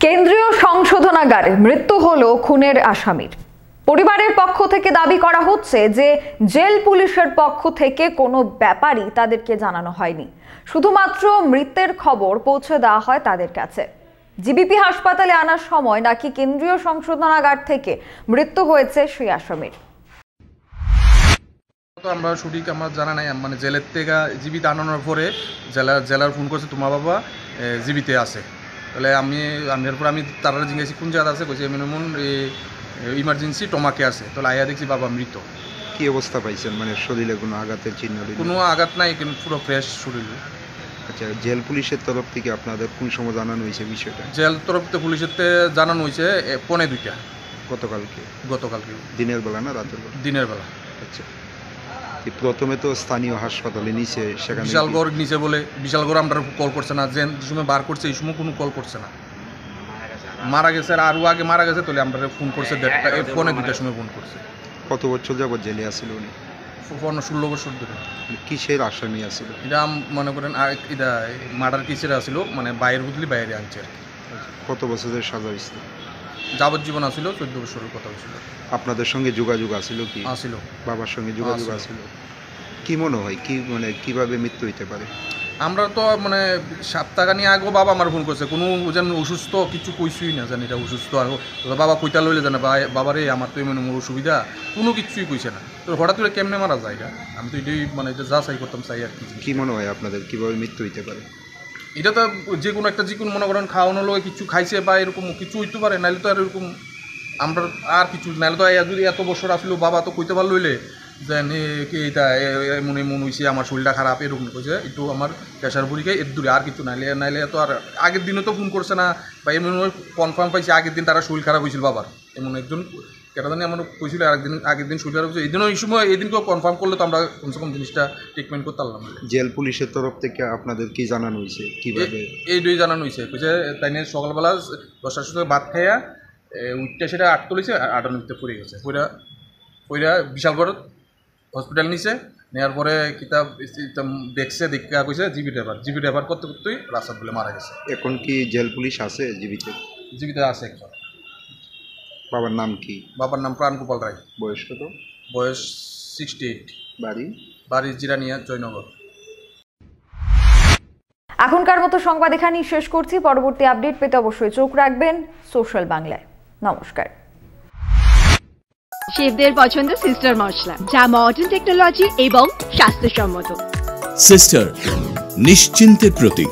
কেন্দ্রীয় সংশোধনাগারে মৃত্যু হলো খুনের আসামির। পরিবারের পক্ষ থেকে দাবি করা হচ্ছে যে জেল পুলিশের পক্ষ থেকে কোনো ব্যাপারই তাদেরকে জানানো হয়নি, শুধুমাত্র মৃত্যুর খবর পৌঁছে দেওয়া হয় তাদের কাছে। জিবিপি হাসপাতালে আনার সময় নাকি কেন্দ্রীয় সংশোধনাগার থেকে মৃত্যু হয়েছে সেই আসামির। আমরা সঠিক আমার জানা নাই, মানে জেলের থেকে জীবিত আনানোর পরে জেলার ফোন করছে তোমার বাবা জীবিতে আছে। তাহলে আমি তারা জিজ্ঞাসি কোন জায়গা আছে, কইছে এমন ইমার্জেন্সি টমাকে আছে। তাহলে আয়া দেখছি বাবা মৃত। কি অবস্থা পাইছেন? মানে শরীরে কোনো আঘাতের চিহ্ন? কোনো আঘাত নাই, কিন্তু পুরো ফ্রেশ শরীর। আচ্ছা, জেল পুলিশের তরফ থেকে আপনাদের কোন সময় জানানো হয়েছে বিষয়টা? জেল তরফ থেকে পুলিশের জানানো হয়েছে 1:45 গতকালকে। দিনের বেলা না রাতের বেলা? দিনের বেলা। আচ্ছা, প্রথমে তো স্থানীয় হাসপাতালে নিচে, সেখানে বিশালগড় নিচে বলে, বিশালগড় আমরা কল করছে না, যে সময় বার করছে এই সময় কোনো কল করছে না। মারা গেছে আর আরও আগে মারা গেছে, তাহলে আমরা ফোন করছে 1:45 সময় ফোন করছে। কত বছর যাবত জেলে আসছিল উনি? 16 বছর ধরে। কিসের আসামি আসছিল? এটা মনে করেন এটা মার্ডার কেসের আসছিল, মানে বাইরের বদলি বাইরে আনছে আর কি। কত বছরের সাজা হয়েছিল? যাবজ্জীবন আসছিল, 14 বছরের কথা হয়েছিল। আপনাদের সঙ্গে যোগাযোগ আসছিল কি? আসছিল, বাবার সঙ্গে যোগাযোগ আসছিল। কি মনে হয় কিভাবে মৃত্যু হইতে পারে? আমরা তো সপ্তাহখানি আগেও বাবা আমার ফোন করছে, কোনো যেন অসুস্থ কিছু কইসুই না, জানি এটা অসুস্থ আর বাবা কইতা লইলে জানে বাবারে আমার তো এমন অসুবিধা, কোনো কিছুই কইছে না। তো হঠাৎ করে কেমনে মারা যায় এটা, আমি তো এটাই এটা যা চাই করতাম চাই আর কি। কি মনে হয় আপনাদের কিভাবে মৃত্যু হইতে পারে? এটা তো যে কোনো মনে করেন খাওয়ানো লোক কিছু খাইছে বা এরকম কিছু হইতে পারে, নাহলে তো আর এরকম আমরা আর কিছু, নাহলে তো যদি এত বছর আসলো বাবা তো কইতে পারল লইলে যে এটা এমন হয়েছে, আমার শরীরটা খারাপ এরকম কইছে, একটু আমার প্রেশার পরীক্ষা এর দূরে আর কিছু, নাইলে তো আর আগের দিনও তো ফোন করছে না, বা এমন কনফার্ম পাইছে আগের দিন তারা শরীর খারাপ হয়েছিল বাবার। এমন একজন কেটা জানি আমার কইছিল আগের দিন শরীর খারাপ হয়েছে, এই দিনও এই সময় এই দিনকেও কনফার্ম করলে তো আমরা কমসে কম জিনিসটা ট্রিটমেন্ট করতে পারলাম। জেল পুলিশের তরফ থেকে আপনাদের কি জানানো হয়েছে? কীভাবে? এইটাই জানানো হয়েছে, কইছে তাই নিয়ে সকালবেলা 10টার সময় ভাত খাইয়া উঠতে সেটা আট তুলেছে, আটার নিতে পড়ে গেছে, পইরা বিশালগড় হসপিটাল নিছে। নেওয়ার পরে কিতাব দেখছে, দেখা কইছে জিবি ড্রাইভার করতে করতেই রাস্তা বলে মারা গেছে। এখন কি জেল পুলিশ আছে জীবিত আছে একজন। বাবার নাম কি? বাবার নাম প্রাণগোপাল রায়। বয়স কত? বয়স 68। বাড়ি জিরানিয়া, জয়নগর। এখনকার মতো সংবাদ এখানেই শেষ করছি। পরবর্তী আপডেট পেতে অবশ্যই চোখ রাখবেন সোশ্যাল বাংলায়। নমস্কার। শেফদের পছন্দ সিস্টার মশলা, যা মডার্ন টেকনোলজি এবং স্বাস্থ্যসম্মত। সিস্টার, নিশ্চিন্তের প্রতীক।